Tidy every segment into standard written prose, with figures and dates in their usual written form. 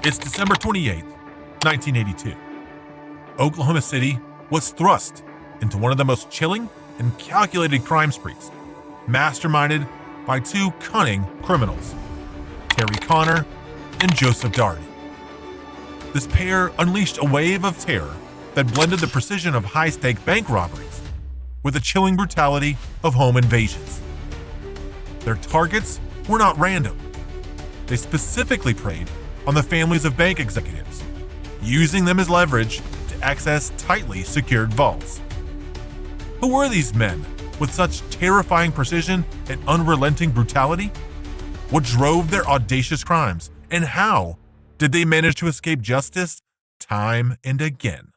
It's December 28th, 1982. Oklahoma City was thrust into one of the most chilling and calculated crime sprees, masterminded by two cunning criminals, Connor and Joseph Dougherty. This pair unleashed a wave of terror that blended the precision of high-stake bank robberies with the chilling brutality of home invasions. Their targets were not random. They specifically preyed on the families of bank executives, using them as leverage to access tightly secured vaults. Who were these men with such terrifying precision and unrelenting brutality? What drove their audacious crimes, and how did they manage to escape justice time and again?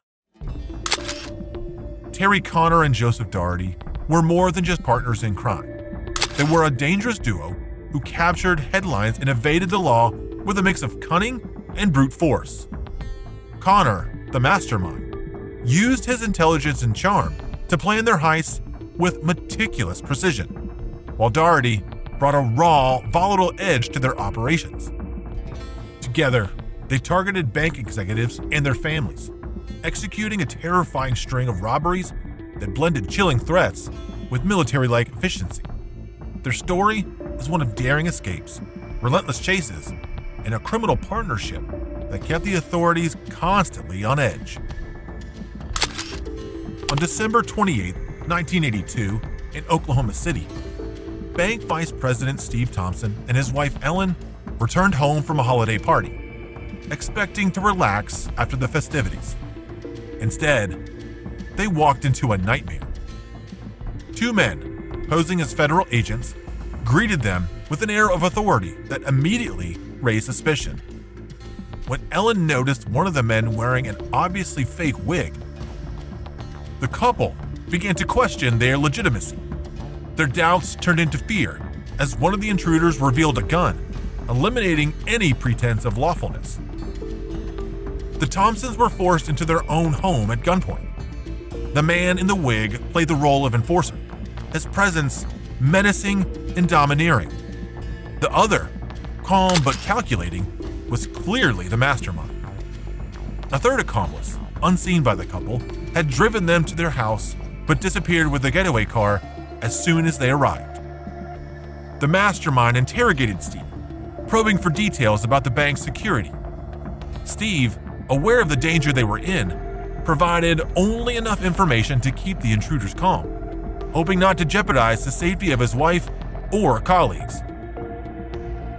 Connor and Joseph Dougherty were more than just partners in crime. They were a dangerous duo who captured headlines and evaded the law with a mix of cunning and brute force. Connor, the mastermind, used his intelligence and charm to plan their heists with meticulous precision, while Dougherty brought a raw, volatile edge to their operations. Together, they targeted bank executives and their families, executing a terrifying string of robberies that blended chilling threats with military-like efficiency. Their story is one of daring escapes, relentless chases, and a criminal partnership that kept the authorities constantly on edge. On December 28, 1982, in Oklahoma City, Bank Vice President Steve Thompson and his wife Ellen returned home from a holiday party, expecting to relax after the festivities. Instead, they walked into a nightmare. Two men, posing as federal agents, greeted them with an air of authority that immediately raised suspicion. When Ellen noticed one of the men wearing an obviously fake wig, the couple began to question their legitimacy. Their doubts turned into fear as one of the intruders revealed a gun, eliminating any pretense of lawfulness. The Thompsons were forced into their own home at gunpoint. The man in the wig played the role of enforcer, his presence menacing and domineering. The other, calm but calculating, was clearly the mastermind. A third accomplice, unseen by the couple, had driven them to their house but disappeared with the getaway car as soon as they arrived. The mastermind interrogated Steve, probing for details about the bank's security. Steve, aware of the danger they were in, provided only enough information to keep the intruders calm, hoping not to jeopardize the safety of his wife or colleagues.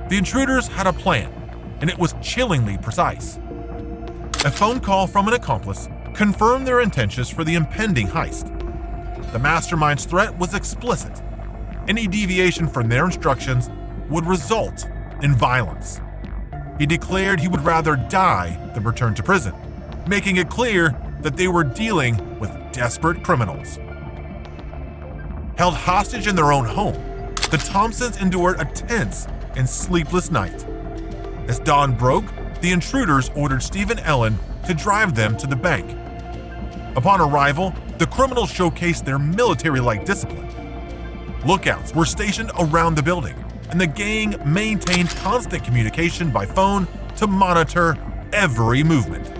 The intruders had a plan, and it was chillingly precise. A phone call from an accomplice confirmed their intentions for the impending heist. The mastermind's threat was explicit. Any deviation from their instructions would result in violence. He declared he would rather die than return to prison, making it clear that they were dealing with desperate criminals. Held hostage in their own home, the Thompsons endured a tense and sleepless night. As dawn broke, the intruders ordered Steve and Ellen to drive them to the bank. Upon arrival, the criminals showcased their military-like discipline. Lookouts were stationed around the building, and the gang maintained constant communication by phone to monitor every movement.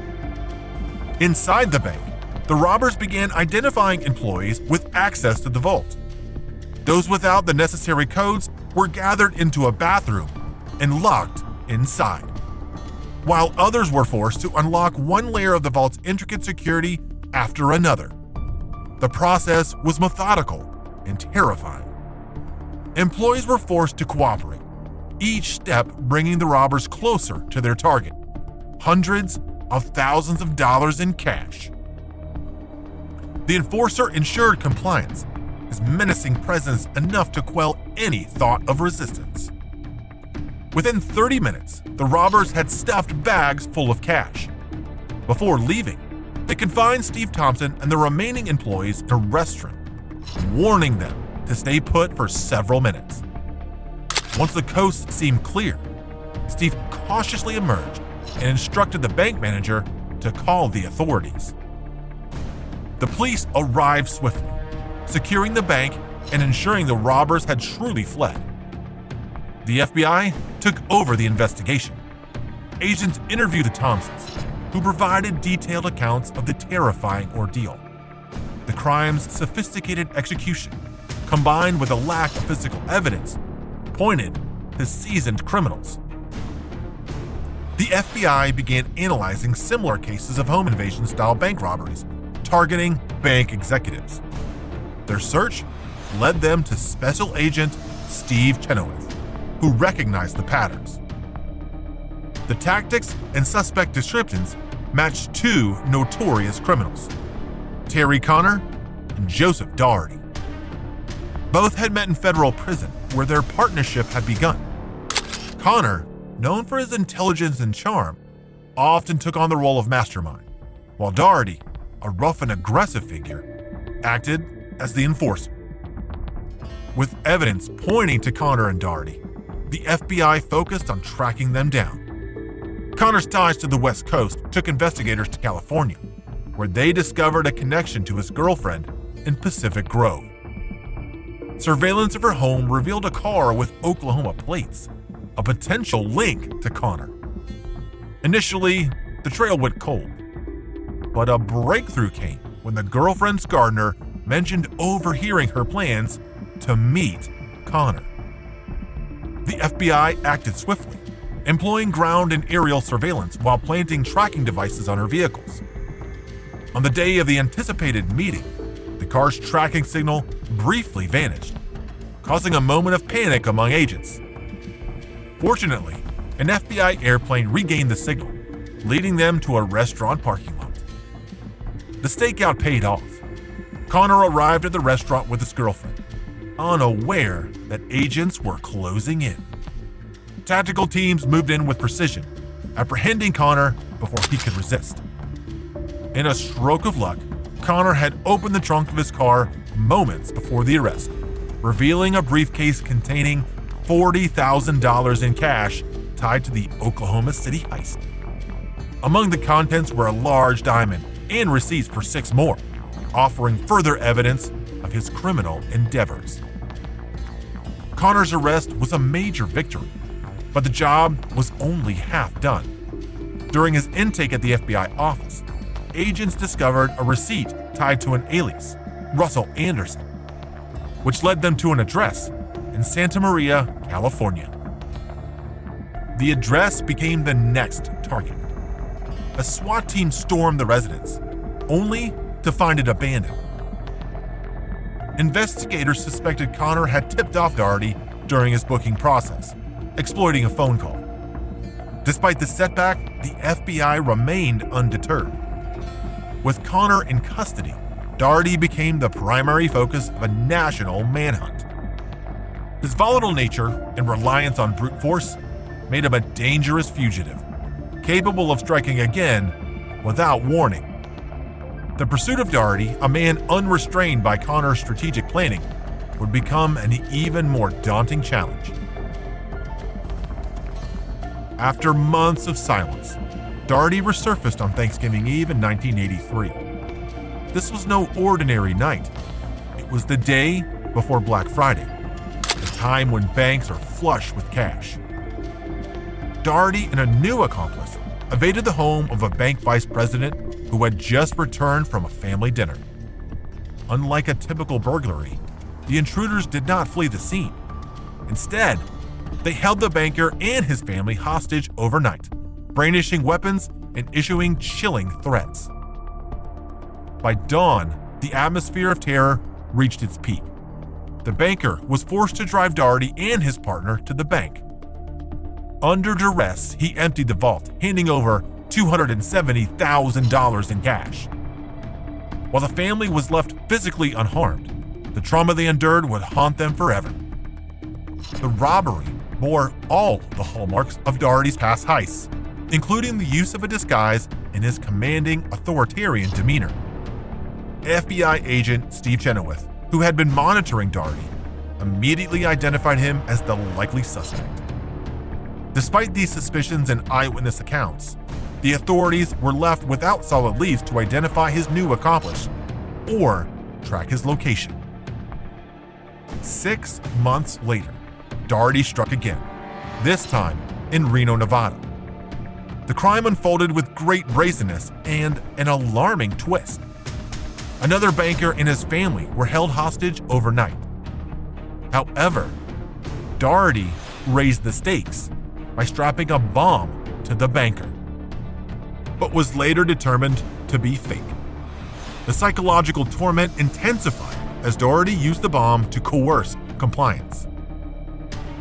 Inside the bank, the robbers began identifying employees with access to the vault. Those without the necessary codes were gathered into a bathroom and locked inside, while others were forced to unlock one layer of the vault's intricate security after another. The process was methodical and terrifying. Employees were forced to cooperate, each step bringing the robbers closer to their target, hundreds of thousands of dollars in cash. The enforcer ensured compliance, his menacing presence enough to quell any thought of resistance. Within 30 minutes, the robbers had stuffed bags full of cash. Before leaving, they confined Steve Thompson and the remaining employees in a restroom, warning them to stay put for several minutes. Once the coast seemed clear, Steve cautiously emerged and instructed the bank manager to call the authorities. The police arrived swiftly, securing the bank and ensuring the robbers had truly fled. The FBI took over the investigation. agents interviewed the Thompsons, who provided detailed accounts of the terrifying ordeal. The crime's sophisticated execution, combined with a lack of physical evidence, pointed to seasoned criminals. The FBI began analyzing similar cases of home invasion-style bank robberies, targeting bank executives. Their search led them to Special Agent Steve Chenoweth, who recognized the patterns. The tactics and suspect descriptions matched two notorious criminals, Connor and Joseph Dougherty. Both had met in federal prison, where their partnership had begun. Connor, known for his intelligence and charm, often took on the role of mastermind, while Dougherty, a rough and aggressive figure, acted as the enforcer. With evidence pointing to Connor and Dougherty, the FBI focused on tracking them down. Connor's ties to the West Coast took investigators to California, where they discovered a connection to his girlfriend in Pacific Grove. Surveillance of her home revealed a car with Oklahoma plates, a potential link to Connor. Initially, the trail went cold, but a breakthrough came when the girlfriend's gardener mentioned overhearing her plans to meet Connor. The FBI acted swiftly, employing ground and aerial surveillance while planting tracking devices on her vehicles. On the day of the anticipated meeting, the car's tracking signal briefly vanished, causing a moment of panic among agents. Fortunately, an FBI airplane regained the signal, leading them to a restaurant parking lot. The stakeout paid off. Connor arrived at the restaurant with his girlfriend, unaware that agents were closing in. Tactical teams moved in with precision, apprehending Connor before he could resist. In a stroke of luck, Connor had opened the trunk of his car moments before the arrest, revealing a briefcase containing $40,000 in cash tied to the Oklahoma City heist. Among the contents were a large diamond and receipts for 6 more, offering further evidence of his criminal endeavors. Connor's arrest was a major victory, but the job was only half done. During his intake at the FBI office, agents discovered a receipt tied to an alias, Russell Anderson, which led them to an address in Santa Maria, California. The address became the next target. A SWAT team stormed the residence, only to find it abandoned. Investigators suspected Connor had tipped off Dougherty during his booking process, exploiting a phone call. Despite the setback, the FBI remained undeterred. With Connor in custody, Dougherty became the primary focus of a national manhunt. His volatile nature and reliance on brute force made him a dangerous fugitive, capable of striking again without warning. The pursuit of Dougherty, a man unrestrained by Connor's strategic planning, would become an even more daunting challenge. After months of silence, Dougherty resurfaced on Thanksgiving Eve in 1983. This was no ordinary night. It was the day before Black Friday, a time when banks are flush with cash. Dougherty and a new accomplice evaded the home of a bank vice president who had just returned from a family dinner. Unlike a typical burglary, the intruders did not flee the scene. Instead, they held the banker and his family hostage overnight, brandishing weapons and issuing chilling threats. By dawn, the atmosphere of terror reached its peak. The banker was forced to drive Dougherty and his partner to the bank. Under duress, he emptied the vault, handing over $270,000 in cash. While the family was left physically unharmed, the trauma they endured would haunt them forever. The robbery bore all the hallmarks of Dougherty's past heists, including the use of a disguise and his commanding, authoritarian demeanor. FBI agent Steve Chenoweth, who had been monitoring Dougherty, immediately identified him as the likely suspect. Despite these suspicions and eyewitness accounts, the authorities were left without solid leads to identify his new accomplice or track his location. 6 months later, Dougherty struck again, this time in Reno, Nevada. The crime unfolded with great brazenness and an alarming twist. Another banker and his family were held hostage overnight. However, Dougherty raised the stakes by strapping a bomb to the banker, but was later determined to be fake. The psychological torment intensified as Dougherty used the bomb to coerce compliance.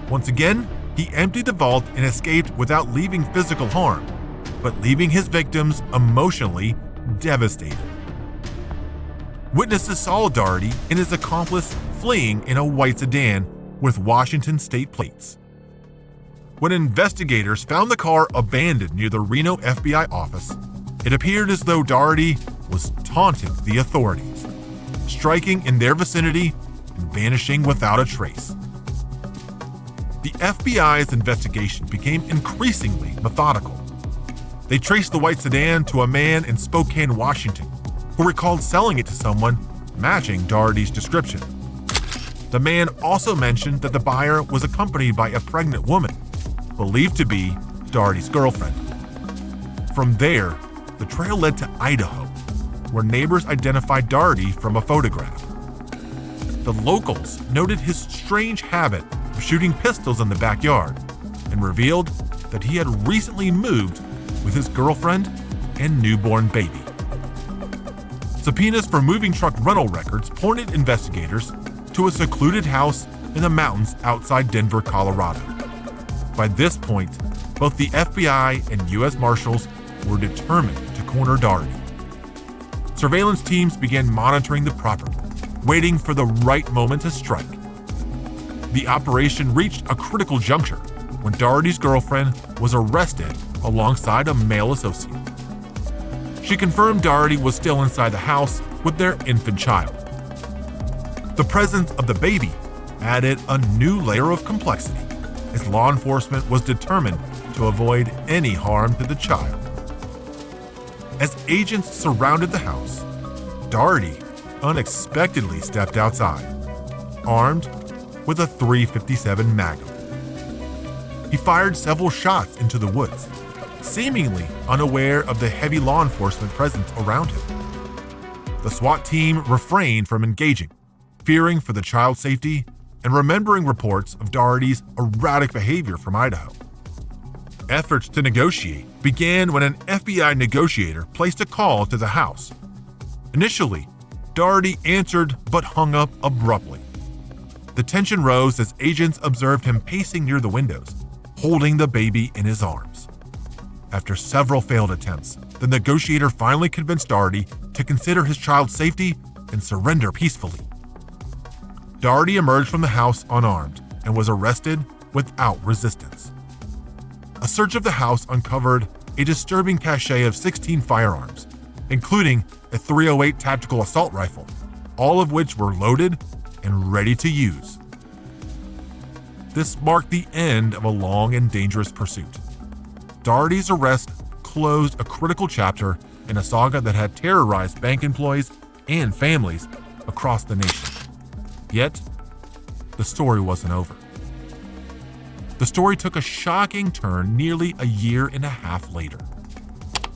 Once again, he emptied the vault and escaped without leaving physical harm, but leaving his victims emotionally devastated. Witnesses saw Dougherty and his accomplice fleeing in a white sedan with Washington state plates. When investigators found the car abandoned near the Reno FBI office, it appeared as though Dougherty was taunting the authorities, striking in their vicinity and vanishing without a trace. The FBI's investigation became increasingly methodical. They traced the white sedan to a man in Spokane, Washington, who recalled selling it to someone matching Dougherty's description. The man also mentioned that the buyer was accompanied by a pregnant woman, believed to be Dougherty's girlfriend. From there, the trail led to Idaho, where neighbors identified Dougherty from a photograph. The locals noted his strange habit of shooting pistols in the backyard and revealed that he had recently moved with his girlfriend and newborn baby. Subpoenas for moving truck rental records pointed investigators to a secluded house in the mountains outside Denver, Colorado. By this point, both the FBI and U.S. Marshals were determined to corner Dougherty. Surveillance teams began monitoring the property, waiting for the right moment to strike. The operation reached a critical juncture when Dougherty's girlfriend was arrested alongside a male associate. She confirmed Dougherty was still inside the house with their infant child. The presence of the baby added a new layer of complexity, as law enforcement was determined to avoid any harm to the child. As agents surrounded the house, Dougherty unexpectedly stepped outside, armed with a .357 Magnum. He fired several shots into the woods, seemingly unaware of the heavy law enforcement presence around him. The SWAT team refrained from engaging, fearing for the child's safety and remembering reports of Dougherty's erratic behavior from Idaho. Efforts to negotiate began when an FBI negotiator placed a call to the house. Initially, Dougherty answered but hung up abruptly. The tension rose as agents observed him pacing near the windows, holding the baby in his arms. After several failed attempts, the negotiator finally convinced Dougherty to consider his child's safety and surrender peacefully. Dougherty emerged from the house unarmed and was arrested without resistance. A search of the house uncovered a disturbing cache of 16 firearms, including a .308 tactical assault rifle, all of which were loaded and ready to use. This marked the end of a long and dangerous pursuit. Dougherty's arrest closed a critical chapter in a saga that had terrorized bank employees and families across the nation. Yet, the story wasn't over. The story took a shocking turn nearly a year and a half later.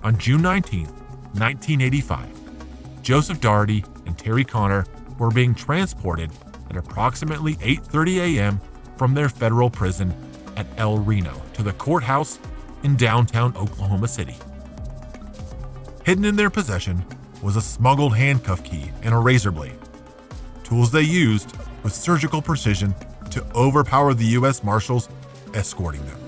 On June 19, 1985, Joseph Dougherty and Terry Connor were being transported at approximately 8:30 a.m. from their federal prison at El Reno to the courthouse in downtown Oklahoma City. Hidden in their possession was a smuggled handcuff key and a razor blade, tools they used with surgical precision to overpower the U.S. Marshals escorting them.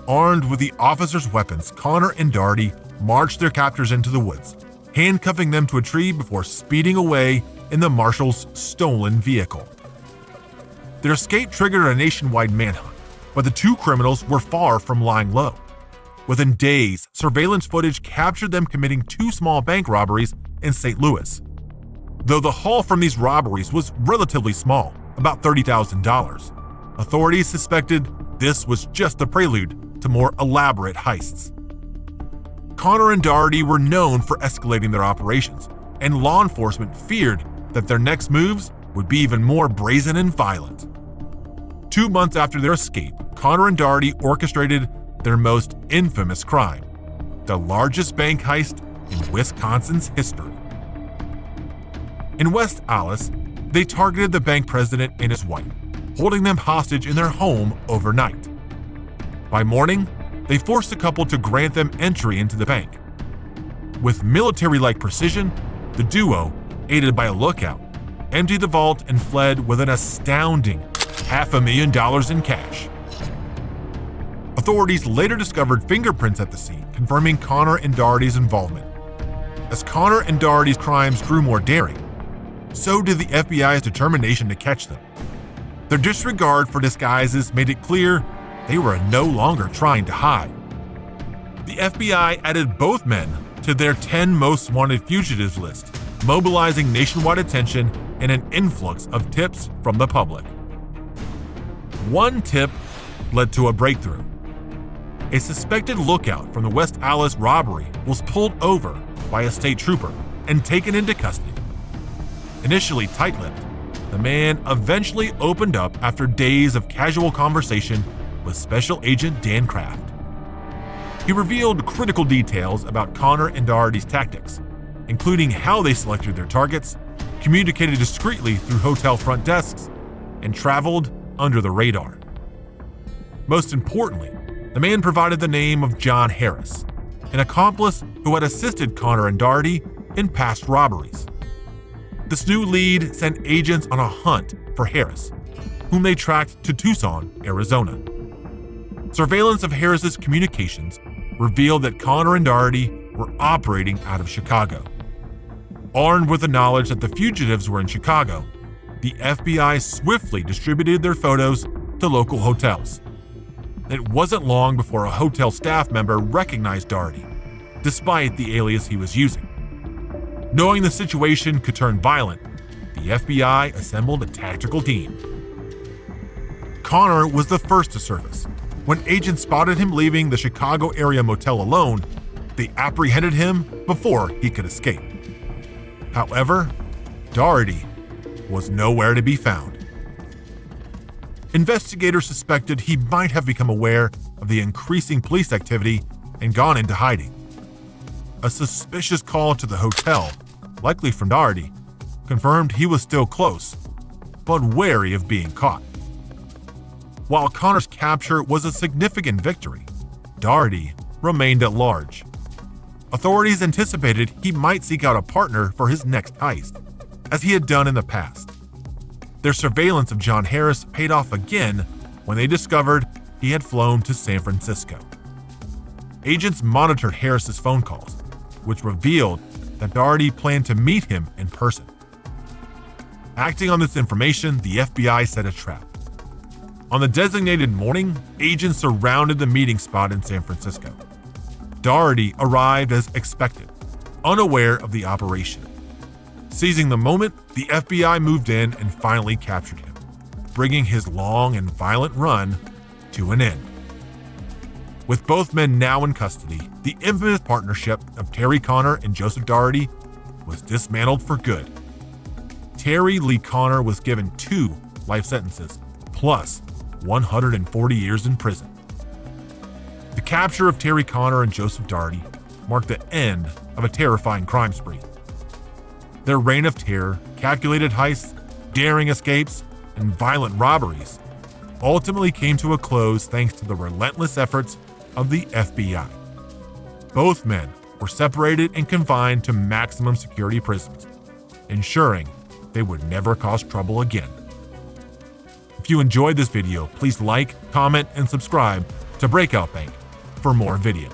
Armed with the officers' weapons, Connor and Dougherty marched their captors into the woods, handcuffing them to a tree before speeding away in the Marshals' stolen vehicle. Their escape triggered a nationwide manhunt, but the two criminals were far from lying low. Within days, surveillance footage captured them committing 2 small bank robberies in St. Louis. Though the haul from these robberies was relatively small, about $30,000, authorities suspected this was just the prelude to more elaborate heists. Connor and Dougherty were known for escalating their operations, and law enforcement feared that their next moves would be even more brazen and violent. 2 months after their escape, Connor and Dougherty orchestrated their most infamous crime, the largest bank heist in Wisconsin's history. In West Allis, they targeted the bank president and his wife, holding them hostage in their home overnight. By morning, they forced the couple to grant them entry into the bank. With military-like precision, the duo, aided by a lookout, emptied the vault and fled with an astounding $500,000 in cash. Authorities later discovered fingerprints at the scene, confirming Connor and Dougherty's involvement. As Connor and Dougherty's crimes grew more daring, so did the FBI's determination to catch them. Their disregard for disguises made it clear they were no longer trying to hide. The FBI added both men to their 10 most wanted fugitives list, mobilizing nationwide attention and an influx of tips from the public. One tip led to a breakthrough. A suspected lookout from the West Allis robbery was pulled over by a state trooper and taken into custody. Initially tight-lipped, the man eventually opened up after days of casual conversation with Special Agent Dan Kraft. He revealed critical details about Connor and Dougherty's tactics, including how they selected their targets, communicated discreetly through hotel front desks, and traveled under the radar. Most importantly, the man provided the name of John Harris, an accomplice who had assisted Connor and Dougherty in past robberies. This new lead sent agents on a hunt for Harris, whom they tracked to Tucson, Arizona. Surveillance of Harris's communications revealed that Connor and Dougherty were operating out of Chicago. Armed with the knowledge that the fugitives were in Chicago, the FBI swiftly distributed their photos to local hotels. It wasn't long before a hotel staff member recognized Dougherty, despite the alias he was using. Knowing the situation could turn violent, the FBI assembled a tactical team. Connor was the first to surface. When agents spotted him leaving the Chicago area motel alone, they apprehended him before he could escape. However, Dougherty was nowhere to be found. Investigators suspected he might have become aware of the increasing police activity and gone into hiding. A suspicious call to the hotel, likely from Dougherty, confirmed he was still close, but wary of being caught. While Connor's capture was a significant victory, Dougherty remained at large. Authorities anticipated he might seek out a partner for his next heist, as he had done in the past. Their surveillance of John Harris paid off again when they discovered he had flown to San Francisco. Agents monitored Harris's phone calls, which revealed that Dougherty planned to meet him in person. Acting on this information, the FBI set a trap. On the designated morning, agents surrounded the meeting spot in San Francisco. Dougherty arrived as expected, unaware of the operation. Seizing the moment, the FBI moved in and finally captured him, bringing his long and violent run to an end. With both men now in custody, the infamous partnership of Terry Connor and Joseph Dougherty was dismantled for good. Terry Lee Connor was given 2 life sentences, plus 140 years in prison. The capture of Terry Connor and Joseph Dougherty marked the end of a terrifying crime spree. Their reign of terror, calculated heists, daring escapes, and violent robberies ultimately came to a close thanks to the relentless efforts of the FBI. Both men were separated and confined to maximum security prisons, ensuring they would never cause trouble again. If you enjoyed this video, please like, comment, and subscribe to Breakout Bank for more videos.